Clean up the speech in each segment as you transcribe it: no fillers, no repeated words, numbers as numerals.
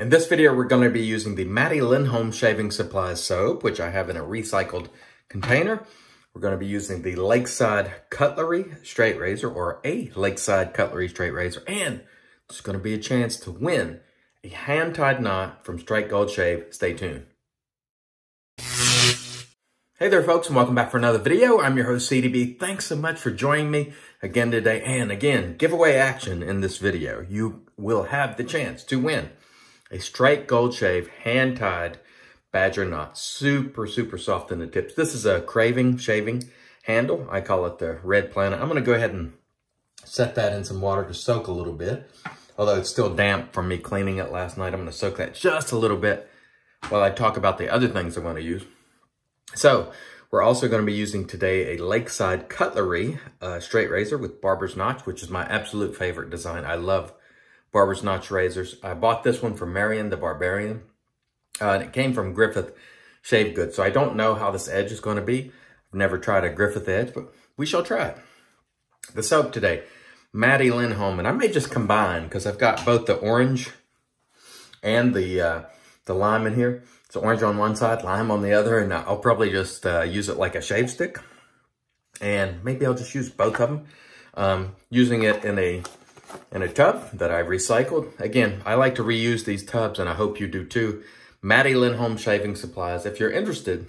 In this video, we're going to be using the Maddie Lindholm Shaving Supplies soap, which I have in a recycled container. We're going to be using the Lakeside Cutlery straight razor, or a Lakeside Cutlery straight razor, and there's going to be a chance to win a hand-tied knot from Straight Gold Shave. Stay tuned. Hey there, folks, and welcome back for another video. I'm your host, CDB. Thanks so much for joining me again today. And again, giveaway action in this video. You will have the chance to win a Straight Gold Shave hand-tied badger knot. Super, super soft in the tips. This is a Craving shaving handle. I call it the Red Planet. I'm going to go ahead and set that in some water to soak a little bit. Although it's still damp from me cleaning it last night, I'm going to soak that just a little bit while I talk about the other things I'm going to use. So we're also going to be using today a Lakeside Cutlery straight razor with barber's notch, which is my absolute favorite design. I love barber's notch razors. I bought this one from Marion the Barbarian, and it came from Griffith Shave Goods. So I don't know how this edge is going to be. I've never tried a Griffith edge, but we shall try it. The soap today, Maddie Lindholm, and I may just combine because I've got both the orange and the lime in here. So orange on one side, lime on the other, and I'll probably just use it like a shave stick. And maybe I'll just use both of them. Using it in a tub that I've recycled. Again, I like to reuse these tubs, and I hope you do too. Maddie Lindholm Shaving Supplies. If you're interested,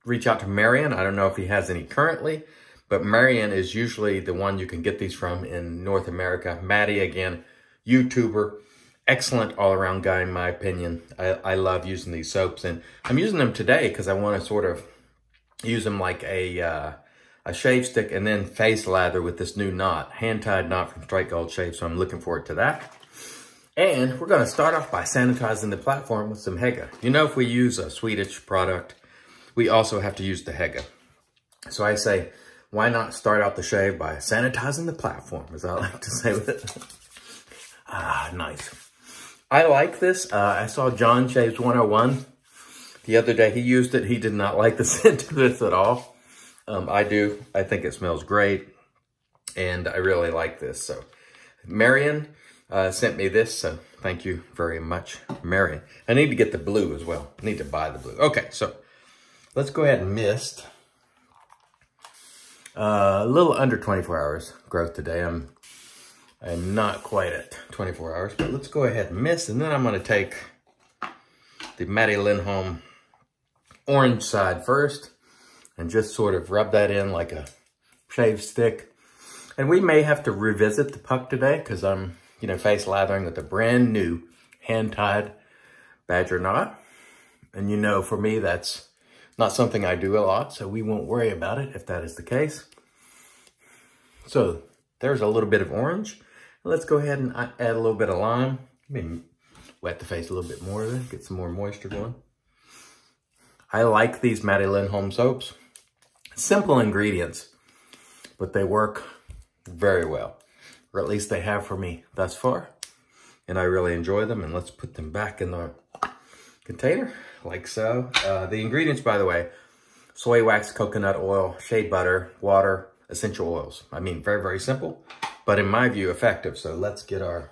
reach out to Marion. I don't know if he has any currently, but Marion is usually the one you can get these from in North America. Maddie, again, YouTuber. Excellent all-around guy, in my opinion. I love using these soaps, and I'm using them today because I want to sort of use them like a shave stick and then face lather with this new knot, hand-tied knot from Straight Gold Shave, so I'm looking forward to that. And we're going to start off by sanitizing the platform with some Hega. You know, if we use a Swedish product, we also have to use the Hega. So I say, why not start out the shave by sanitizing the platform, as I like to say with it. Nice. I like this. I saw John Shaves 101 the other day. He used it. He did not like the scent of this at all. I do. I think it smells great, and I really like this. So Marion sent me this, so thank you very much, Marion. I need to get the blue as well. I need to buy the blue. Okay, so let's go ahead and mist. A little under 24 hours growth today. I'm not quite at 24 hours, but let's go ahead and mist, and then I'm going to take the Maddie Lindholm orange side first and just sort of rub that in like a shave stick. And we may have to revisit the puck today because I'm, face lathering with a brand new hand-tied badger knot. And for me, that's not something I do a lot, so we won't worry about it if that is the case. So there's a little bit of orange. Let's go ahead and add a little bit of lime. Maybe wet the face a little bit more, then get some more moisture going. I like these Maddie Lindholm soaps. Simple ingredients, but they work very well. Or at least they have for me thus far. And I really enjoy them. And let's put them back in the container, like so. The ingredients, by the way, soy wax, coconut oil, shea butter, water, essential oils. I mean, very, very simple, but in my view, effective. So let's get our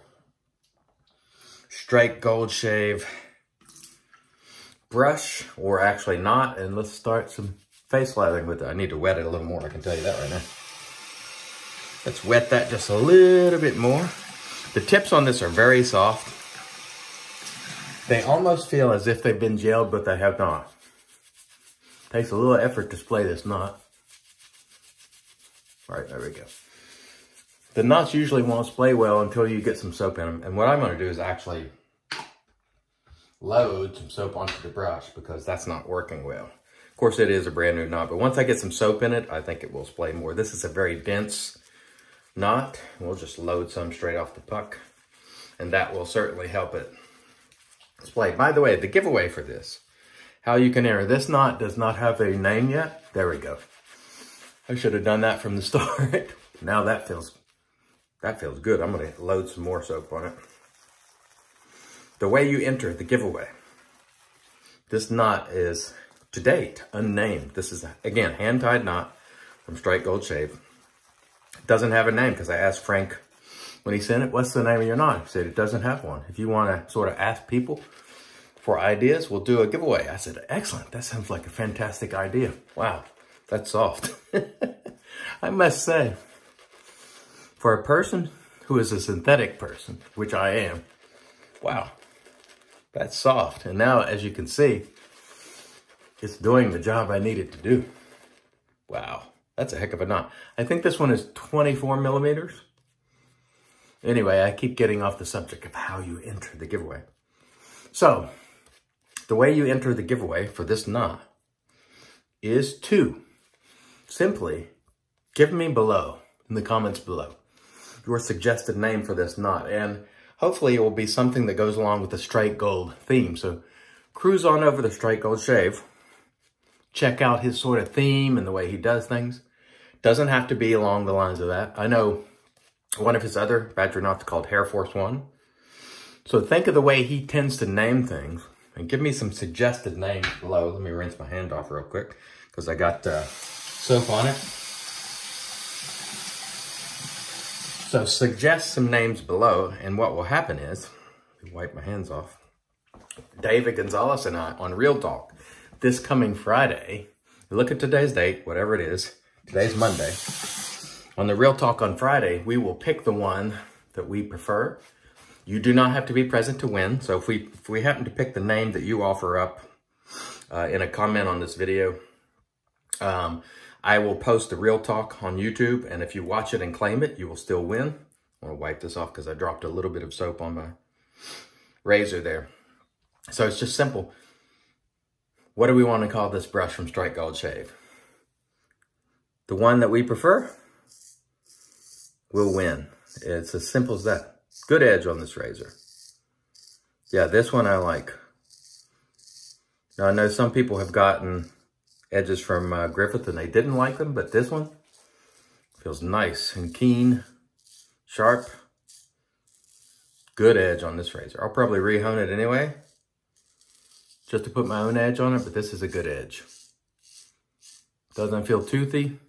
Straight Gold Shave brush, or actually not, and let's start some face lathering with it. I need to wet it a little more, I can tell you that right now. Let's wet that just a little bit more. The tips on this are very soft. They almost feel as if they've been gelled, but they have not. Takes a little effort to splay this knot. All right, there we go. The knots usually won't splay well until you get some soap in them. And what I'm going to do is actually load some soap onto the brush because that's not working well. Of course, it is a brand new knot, but once I get some soap in it, I think it will splay more. This is a very dense knot. We'll just load some straight off the puck, and that will certainly help it splay. By the way, the giveaway for this, how you can enter. This knot does not have a name yet. There we go. I should have done that from the start. Now that feels good. I'm going to load some more soap on it. The way you enter the giveaway, this knot is, to date, unnamed. This is, again, hand-tied knot from Straight Gold Shave. It doesn't have a name because I asked Frank when he sent it, what's the name of your knot? He said, it doesn't have one. If you want to sort of ask people for ideas, we'll do a giveaway. I said, excellent. That sounds like a fantastic idea. Wow, that's soft. I must say, for a person who is a synthetic person, which I am, wow, that's soft. And now, as you can see, it's doing the job I need it to do. Wow, that's a heck of a knot. I think this one is 24 millimeters. Anyway, I keep getting off the subject of how you enter the giveaway. So, the way you enter the giveaway for this knot is to simply give me below, in the comments below, your suggested name for this knot. And hopefully it will be something that goes along with the straight gold theme. So cruise on over to Straight Gold Shave. Check out his sort of theme and the way he does things. Doesn't have to be along the lines of that. I know one of his other badger knots called Hair Force One. So think of the way he tends to name things and give me some suggested names below. Let me rinse my hand off real quick because I got soap on it. So suggest some names below, and what will happen is, let me wipe my hands off. David Gonzalez and I on Real Talk this coming Friday. Look at today's date, whatever it is. Today's Monday. On the Real Talk on Friday, we will pick the one that we prefer. You do not have to be present to win. So if we happen to pick the name that you offer up in a comment on this video, I will post the Real Talk on YouTube. And if you watch it and claim it, you will still win. I want to wipe this off because I dropped a little bit of soap on my razor there. So it's just simple. What do we want to call this brush from Straight Gold Shave? The one that we prefer will win. It's as simple as that. Good edge on this razor. Yeah, this one I like. Now, I know some people have gotten edges from Griffith and they didn't like them, but this one feels nice and keen, sharp. Good edge on this razor. I'll probably re-hone it anyway, just to put my own edge on it, but this is a good edge. Doesn't feel toothy,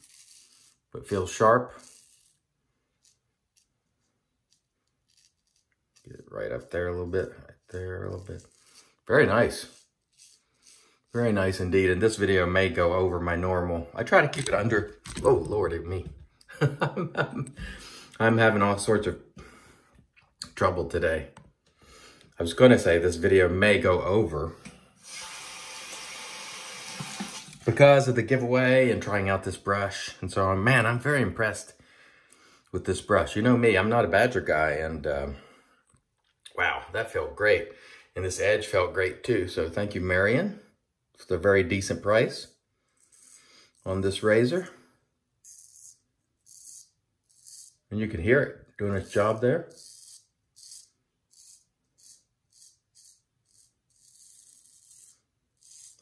but feels sharp. Get it right up there a little bit, right there a little bit. Very nice. Very nice indeed. And this video may go over my normal. I try to keep it under. Oh, Lordy me. I'm having all sorts of trouble today. I was going to say this video may go over because of the giveaway and trying out this brush and so on. Man, I'm very impressed with this brush. You know me, I'm not a badger guy, and wow, that felt great. And this edge felt great too. So thank you, Marion. It's a very decent price on this razor. And you can hear it doing its job there.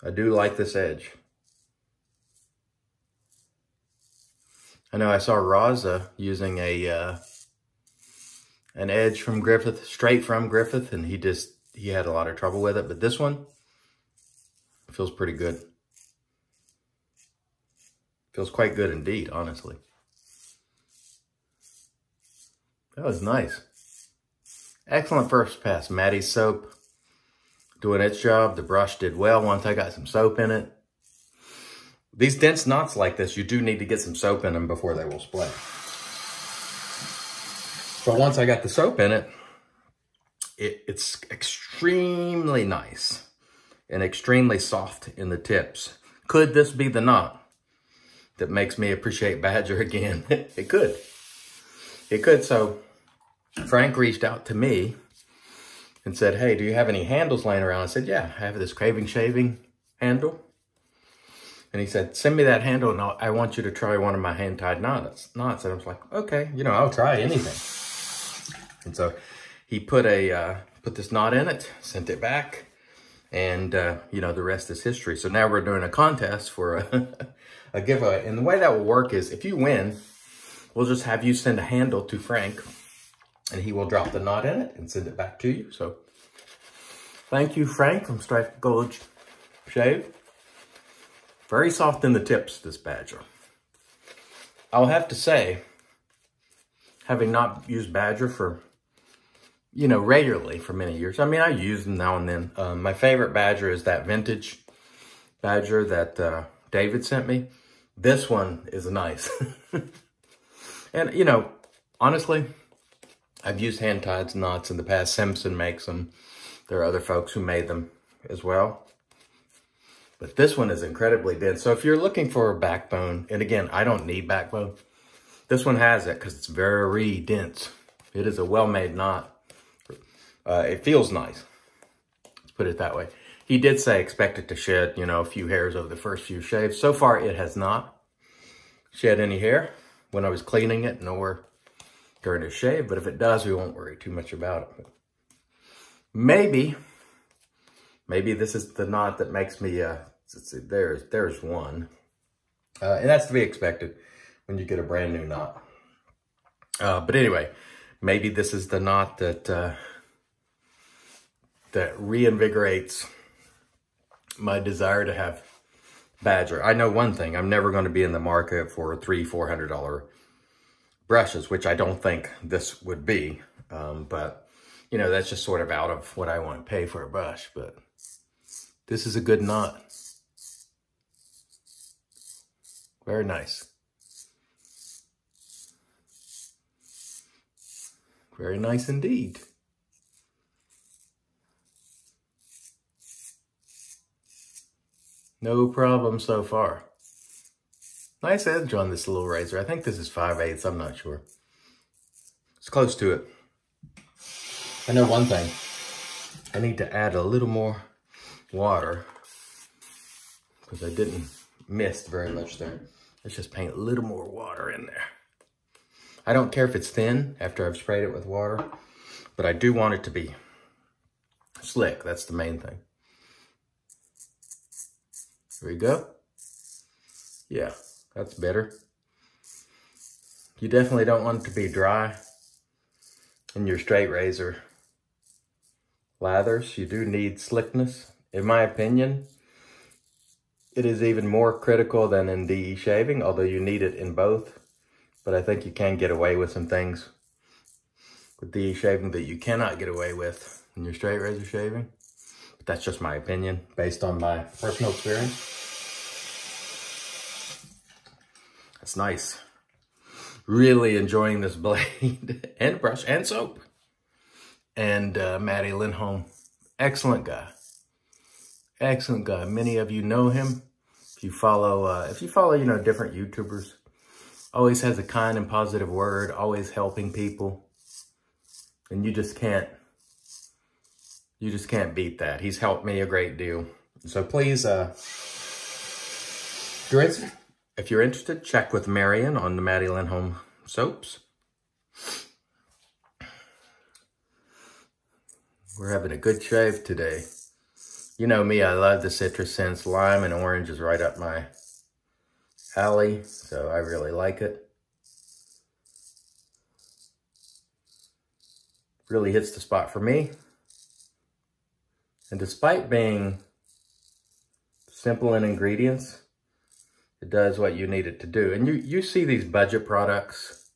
I do like this edge. I know I saw Raza using an edge from Griffith, straight from Griffith, and he had a lot of trouble with it, but this one feels pretty good. Feels quite good indeed, honestly. That was nice. Excellent first pass. Maddie's soap doing its job. The brush did well once I got some soap in it. These dense knots like this, you do need to get some soap in them before they will split. So once I got the soap in it, it's extremely nice and extremely soft in the tips. Could this be the knot that makes me appreciate badger again? It could. It could. So Frank reached out to me and said, hey, do you have any handles laying around? I said, yeah, I have this Craving shaving handle. And he said, send me that handle and I want you to try one of my hand-tied knots. And I was like, okay, you know, I'll try anything. And so he put this knot in it, sent it back, and you know, the rest is history. So now we're doing a contest for a giveaway. And the way that will work is if you win, we'll just have you send a handle to Frank and he will drop the knot in it and send it back to you. So thank you, Frank from Straight Gold Shave. Very soft in the tips, this badger. I'll have to say, having not used Badger for, you know, regularly for many years. I mean, I use them now and then. My favorite Badger is that vintage Badger that David sent me. This one is nice. And, you know, honestly, I've used hand-tied knots in the past. Simpson makes them. There are other folks who made them as well. But this one is incredibly dense. So if you're looking for a backbone, and again, I don't need backbone. This one has it because it's very dense. It is a well-made knot. It feels nice. Let's put it that way. He did say expect it to shed, you know, a few hairs over the first few shaves. So far, it has not shed any hair when I was cleaning it, nor during the shave. But if it does, we won't worry too much about it. But maybe this is the knot that makes me, let's see, there's one. And that's to be expected when you get a brand new knot. But anyway, maybe this is the knot that that reinvigorates my desire to have Badger. I know one thing, I'm never going to be in the market for $300-400 brushes, which I don't think this would be. But, you know, that's just sort of out of what I want to pay for a brush. But this is a good knot. Very nice. Very nice indeed. No problem so far. Nice edge on this little razor. I think this is 5/8. I'm not sure. It's close to it. I know one thing. I need to add a little more water because I didn't mist very much there. Let's just paint a little more water in there. I don't care if it's thin after I've sprayed it with water, but I do want it to be slick. That's the main thing. There we go. Yeah, that's better. You definitely don't want it to be dry in your straight razor lathers. You do need slickness. In my opinion, it is even more critical than in DE shaving, although you need it in both. But I think you can get away with some things with DE shaving that you cannot get away with in your straight razor shaving. But that's just my opinion based on my personal experience. That's nice. Really enjoying this blade and brush and soap. And Matty Lindholm, excellent guy. Excellent guy. Many of you know him. If you follow, you know, different YouTubers, always has a kind and positive word, always helping people. And you just can't beat that. He's helped me a great deal. So please, if you're interested, check with Marion on the Matty Lindholm soaps. We're having a good shave today. You know me, I love the citrus scents. Lime and orange is right up my alley, so I really like it. Really hits the spot for me. And despite being simple in ingredients, it does what you need it to do. And you see these budget products.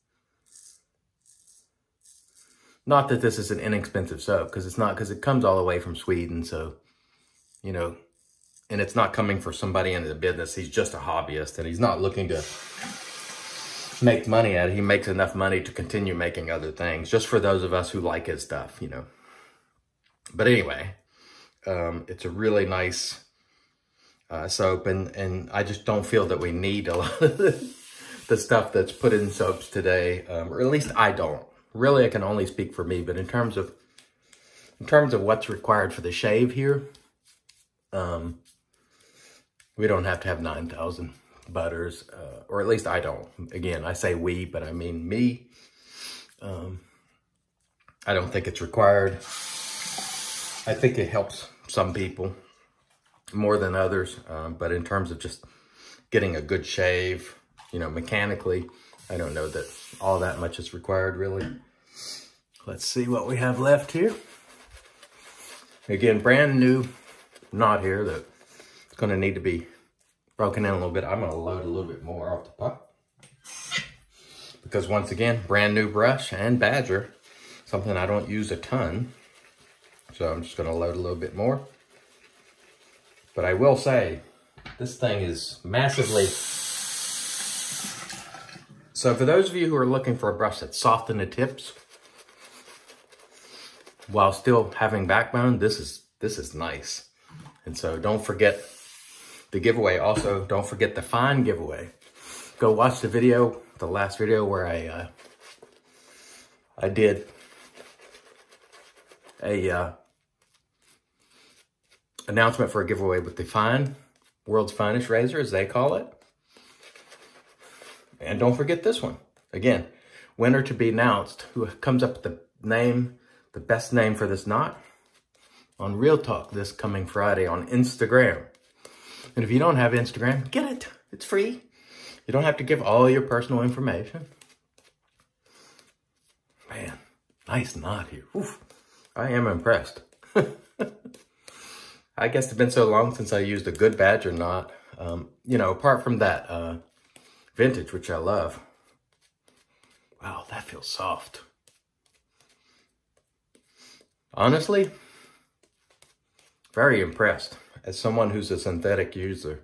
Not that this is an inexpensive soap, because it's not, because it comes all the way from Sweden, so, you know, and it's not coming for somebody in the business. He's just a hobbyist, and he's not looking to make money at it. He makes enough money to continue making other things, just for those of us who like his stuff, you know. But anyway, it's a really nice soap, and I just don't feel that we need a lot of the stuff that's put in soaps today, or at least I don't. Really, I can only speak for me, but in terms of what's required for the shave here, we don't have to have 9,000 butters, or at least I don't. Again, I say we, but I mean me. I don't think it's required. I think it helps some people more than others, but in terms of just getting a good shave, you know, mechanically, I don't know that all that much is required, really. Let's see what we have left here. Again, brand new knot here that's going to need to be broken in a little bit. I'm going to load a little bit more off the pot, because once again, brand new brush and badger, something I don't use a ton. So I'm just gonna load a little bit more. But I will say, this thing is massively. So for those of you who are looking for a brush that's soft in the tips, while still having backbone, this is nice. And so don't forget the giveaway. Also, don't forget the fine giveaway. Go watch the video, the last video where I did a announcement for a giveaway with the fine, world's finest razor, as they call it. And don't forget this one. Again, winner to be announced, who comes up with the name, the best name for this knot, on Real Talk this coming Friday on Instagram. And if you don't have Instagram, get it. It's free. You don't have to give all your personal information. Man, nice knot here. Oof, I am impressed. I guess it's been so long since I used a good badger knot. You know, apart from that vintage, which I love. Wow, that feels soft. Honestly, very impressed as someone who's a synthetic user.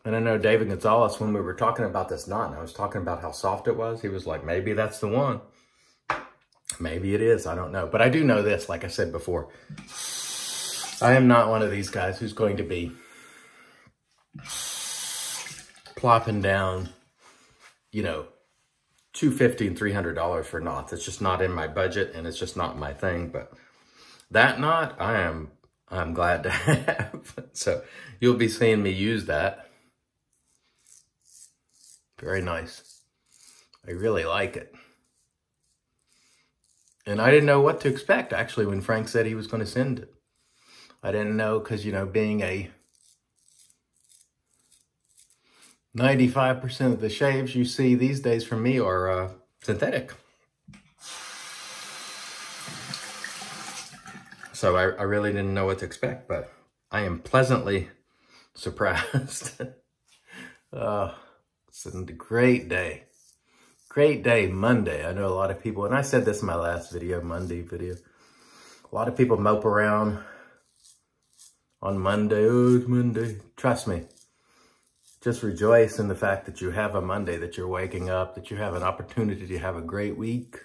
And I know David Gonzalez, when we were talking about this knot, and I was talking about how soft it was, he was like, maybe that's the one. Maybe it is, I don't know. But I do know this, like I said before, I am not one of these guys who's going to be plopping down, you know, $250 and $300 for knots. It's just not in my budget, and it's just not my thing. But that knot, I'm glad to have. So you'll be seeing me use that. Very nice. I really like it. And I didn't know what to expect, actually, when Frank said he was going to send it. I didn't know because, you know, being a 95% of the shaves you see these days from me are synthetic. So I really didn't know what to expect, but I am pleasantly surprised. It's a great day. Great day, Monday. I know a lot of people, and I said this in my last video, Monday video. A lot of people mope around on Monday. Oh, it's Monday. Trust me. Just rejoice in the fact that you have a Monday, that you're waking up, that you have an opportunity to have a great week,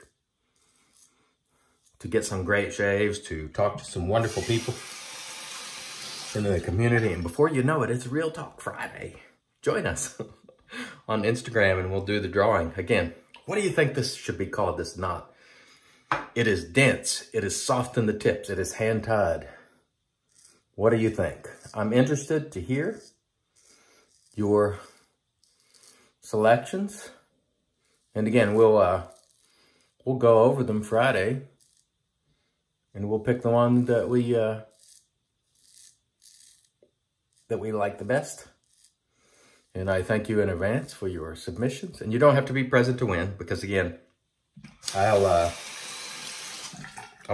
to get some great shaves, to talk to some wonderful people in the community. And before you know it, it's Real Talk Friday. Join us on Instagram and we'll do the drawing. Again, what do you think this should be called, this knot? It is dense. It is soft in the tips. It is hand-tied. What do you think? I'm interested to hear your selections. And again, we'll go over them Friday, and we'll pick the one that we like the best. And I thank you in advance for your submissions. And you don't have to be present to win, because again, I'll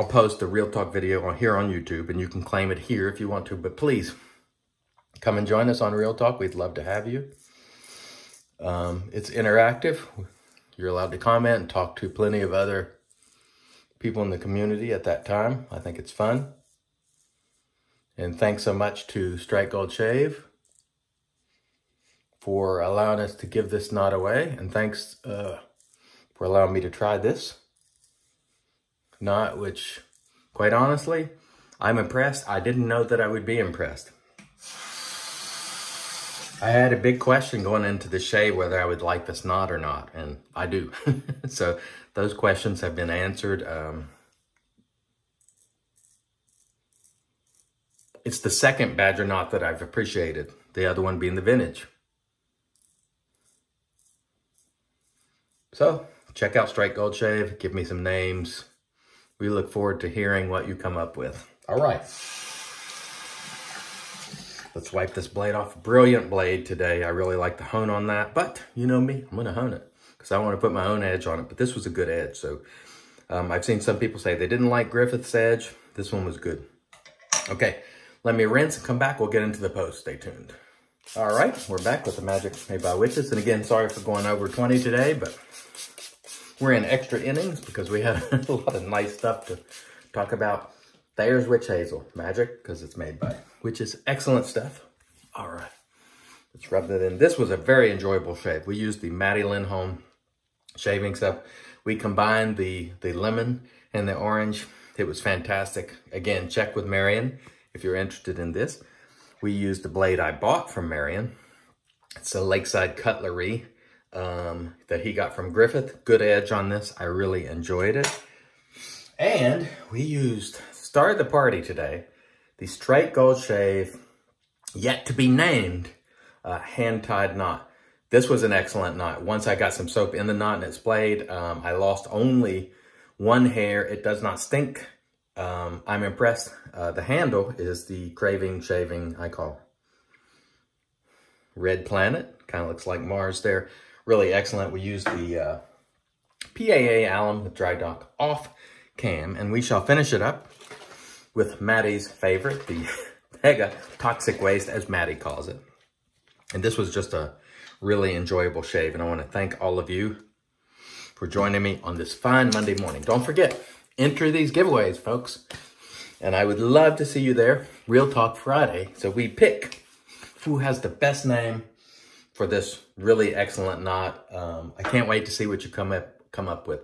post the Real Talk video here on YouTube, and you can claim it here if you want to. But please, come and join us on Real Talk. We'd love to have you. It's interactive. You're allowed to comment and talk to plenty of other people in the community at that time. I think it's fun. And thanks so much to Strike Gold Shave for allowing us to give this knot away. And thanks for allowing me to try this knot, which, quite honestly, I'm impressed. I didn't know that I would be impressed. I had a big question going into the shave whether I would like this knot or not, and I do. So those questions have been answered. It's the second badger knot that I've appreciated, the other one being the vintage. So check out Strike Gold Shave, give me some names. We look forward to hearing what you come up with. All right. Let's wipe this blade off. Brilliant blade today. I really like the hone on that, but you know me, I'm gonna hone it because I want to put my own edge on it, but this was a good edge. So I've seen some people say they didn't like Griffith's edge. This one was good. Okay, let me rinse and come back. We'll get into the post. Stay tuned. All right, we're back with the Magic Made by Witches. And again, sorry for going over 20 today, but We're in extra innings because we had a lot of nice stuff to talk about. Thayer's Witch Hazel. Magic, because it's made by witches. Excellent stuff. All right. Let's rub that in. This was a very enjoyable shave. We used the Maddie Lindholm shaving stuff. We combined the lemon and the orange. It was fantastic. Again, check with Marion if you're interested in this. We used the blade I bought from Marion. It's a Lakeside Cutlery that he got from Griffith. Good edge on this. I really enjoyed it. And we started the party today, the straight gold shave, yet to be named, hand-tied knot. This was an excellent knot. Once I got some soap in the knot and it splayed, I lost only one hair. It does not stink. I'm impressed. The handle is the Craving shaving I call Red Planet. Kind of looks like Mars there. Really excellent. We used the PAA alum with dry dock off cam, and we shall finish it up with Maddie's favorite, the Hega toxic waste, as Maddie calls it. And this was just a really enjoyable shave, and I want to thank all of you for joining me on this fine Monday morning. Don't forget, enter these giveaways, folks, and I would love to see you there. Real Talk Friday, so we pick who has the best name for this really excellent knot. I can't wait to see what you come up with.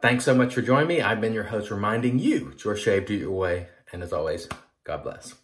Thanks so much for joining me. I've been your host, reminding you, it's your shave, do it your way, and as always, God bless.